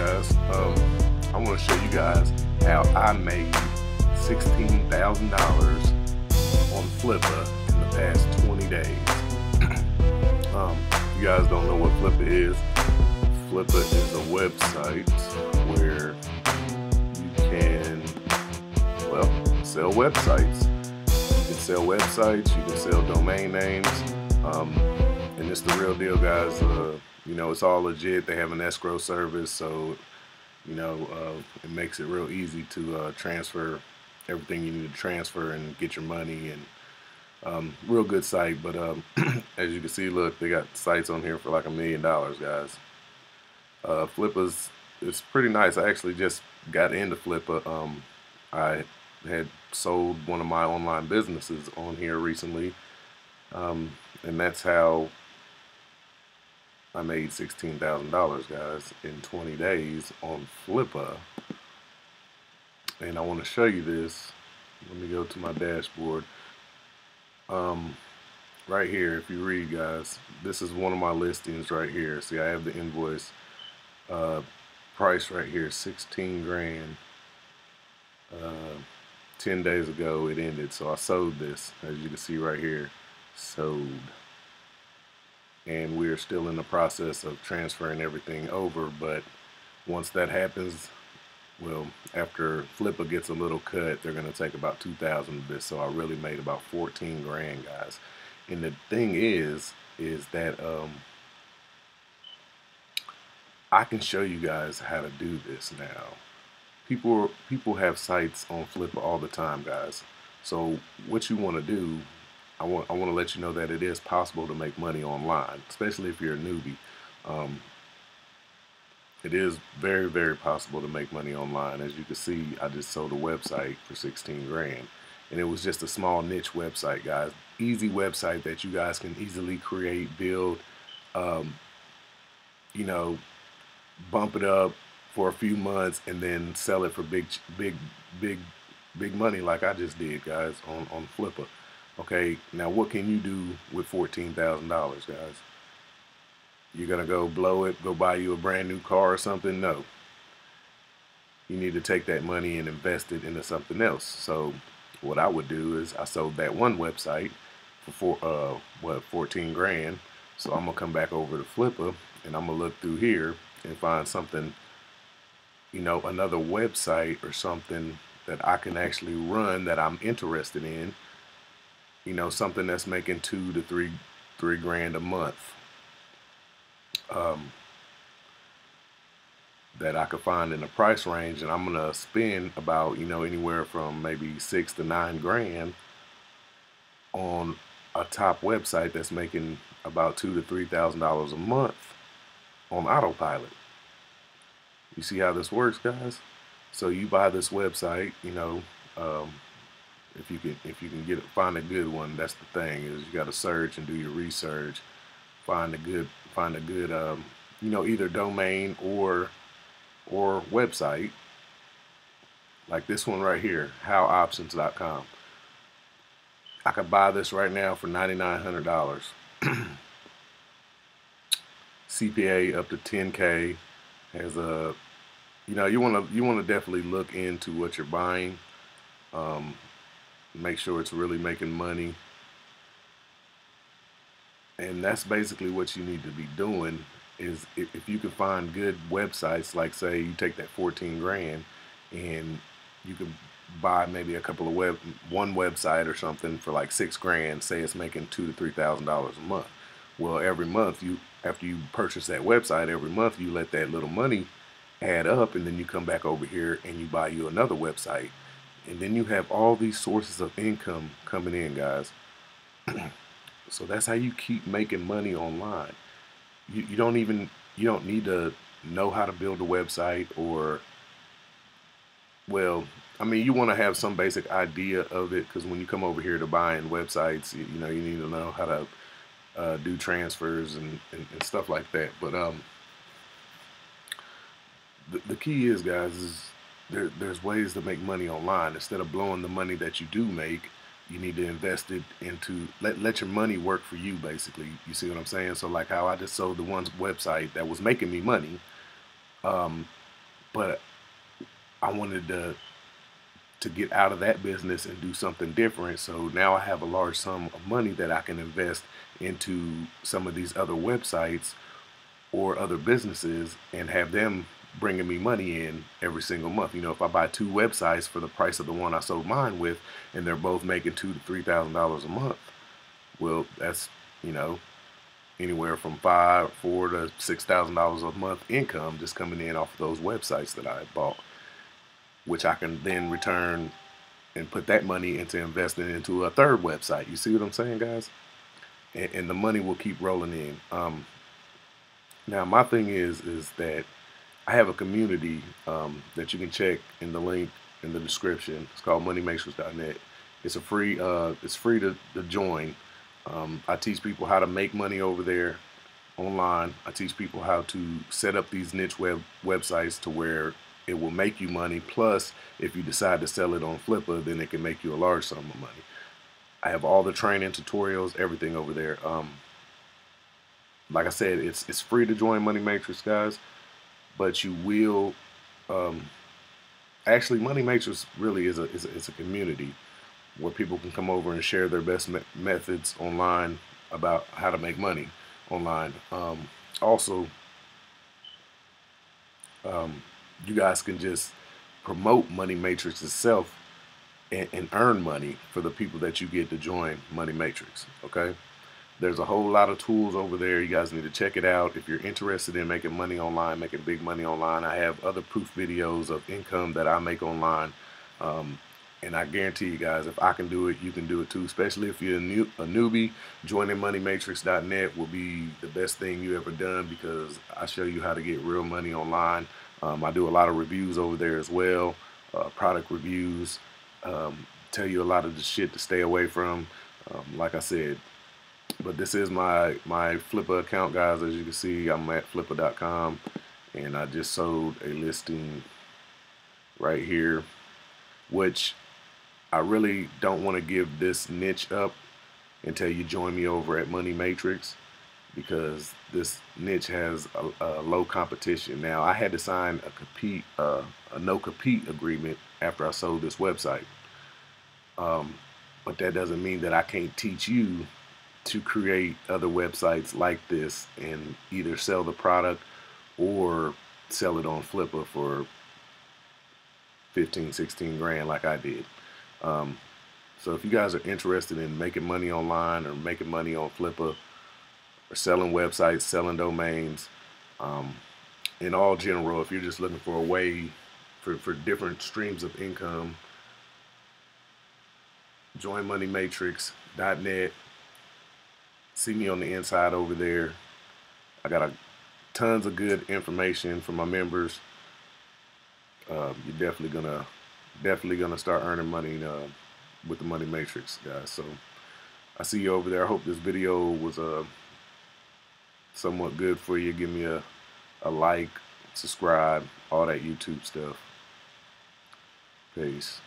guys. I want to show you guys how I made $16,000 on Flippa in the past 20 days. If you guys don't know what Flippa is a website where you can, well, sell websites. You can sell websites, you can sell domain names, and it's the real deal, guys. You know, it's all legit. They have an escrow service, so you know, it makes it real easy to transfer everything you need to transfer and get your money. And real good site. But as you can see, look, they got sites on here for like $1 million, guys. Flippa's, it's pretty nice. I actually just got into Flippa. I had sold one of my online businesses on here recently, and that's how I made $16,000, guys, in 20 days on Flippa. And I want to show you this. Let me go to my dashboard. Right here, if you read, guys, this is one of my listings right here. See, I have the invoice price right here, 16 grand. 10 days ago it ended, so I sold this, as you can see right here, sold. And we're still in the process of transferring everything over, but once that happens, well, after Flippa gets a little cut, they're going to take about 2,000 of this, so I really made about 14 grand, guys. And the thing is that I can show you guys how to do this now. People have sites on Flippa all the time, guys. So what you want to do, I want to let you know that it is possible to make money online, especially if you're a newbie. It is very, very possible to make money online. As you can see, I just sold a website for 16 grand. And it was just a small niche website, guys. Easy website that you guys can easily create, build, you know, bump it up for a few months and then sell it for big money like I just did, guys, on Flippa. Okay, now what can you do with $14,000, guys? You're gonna go blow it, go buy you a brand new car or something? No. You need to take that money and invest it into something else. So what I would do is I sold that one website for 14 grand. So I'm gonna come back over to Flippa and I'm gonna look through here and find something, you know, another website or something that I can actually run that I'm interested in. You know, something that's making 2 to 3 grand a month. That I could find in the price range, and I'm gonna spend about, you know, anywhere from maybe 6 to 9 grand on a top website that's making about $2,000 to $3,000 a month on autopilot. You see how this works, guys? So you buy this website, you know, if you can find a good one. That's the thing, is you got to search and do your research, find a good you know, either domain or website, like this one right here, howoptions.com. I could buy this right now for $9,900. CPA up to 10K. Has a, you know, you want to definitely look into what you're buying. Make sure it's really making money. And that's basically what you need to be doing, is if you can find good websites, like say you take that 14 grand and you can buy maybe a couple of one website or something for like 6 grand, say it's making $2,000 to $3,000 a month. Well, every month, after you purchase that website, every month you let that little money add up, and then you come back over here and you buy you another website, and then you have all these sources of income coming in, guys. So that's how you keep making money online. You don't need to know how to build a website, or, well, I mean, you want to have some basic idea of it, because when you come over here to buying websites, you know, you need to know how to do transfers and stuff like that. But the key is, guys, is there's ways to make money online. Instead of blowing the money that you do make, you need to invest it into, let your money work for you, basically. You see what I'm saying? So like how I just sold the one website that was making me money. but I wanted to get out of that business and do something different. So now I have a large sum of money that I can invest into some of these other websites or other businesses and have them bringing me money in every single month. You know, if I buy 2 websites for the price of the one I sold mine with, and they're both making $2,000 to $3,000 a month, well, that's, you know, anywhere from $4,000 to $6,000 a month income just coming in off of those websites that I bought, which I can then return and put that money into investing into a third website. You see what I'm saying, guys? And the money will keep rolling in. Now, my thing is that I have a community that you can check in the link in the description. It's called moneymatrix.net. It's free to join. I teach people how to make money over there online. I teach people how to set up these niche websites to where it will make you money. Plus, if you decide to sell it on Flippa, then it can make you a large sum of money. I have all the training tutorials, everything over there. Like I said, it's free to join Money Matrix, guys, but you will actually, Money Matrix really is a community where people can come over and share their best methods online about how to make money online. Also, you guys can just promote Money Matrix itself and earn money for the people that you get to join Money Matrix. Okay, there's a whole lot of tools over there. You guys need to check it out if you're interested in making money online, making big money online. I have other proof videos of income that I make online, and I guarantee you guys, if I can do it, you can do it too. Especially if you're a newbie, joining moneymatrix.net will be the best thing you ever done, because I show you how to get real money online. I do a lot of reviews over there as well, product reviews, tell you a lot of the shit to stay away from, like I said. But this is my Flippa account, guys. As you can see, I'm at flippa.com, and I just sold a listing right here, which I really don't want to give this niche up until you join me over at Money Matrix, because this niche has a low competition. Now, I had to sign a no compete agreement after I sold this website, but that doesn't mean that I can't teach you to create other websites like this and either sell the product or sell it on Flippa for 15, 16 grand like I did. So if you guys are interested in making money online or making money on Flippa or selling websites, selling domains, in all general, if you're just looking for a way for different streams of income, join moneymatrix.net. See me on the inside over there. I got tons of good information for my members. You're definitely gonna start earning money with the Money Matrix, guys. So I see you over there. I hope this video was somewhat good for you. Give me a like, subscribe, all that YouTube stuff. Peace.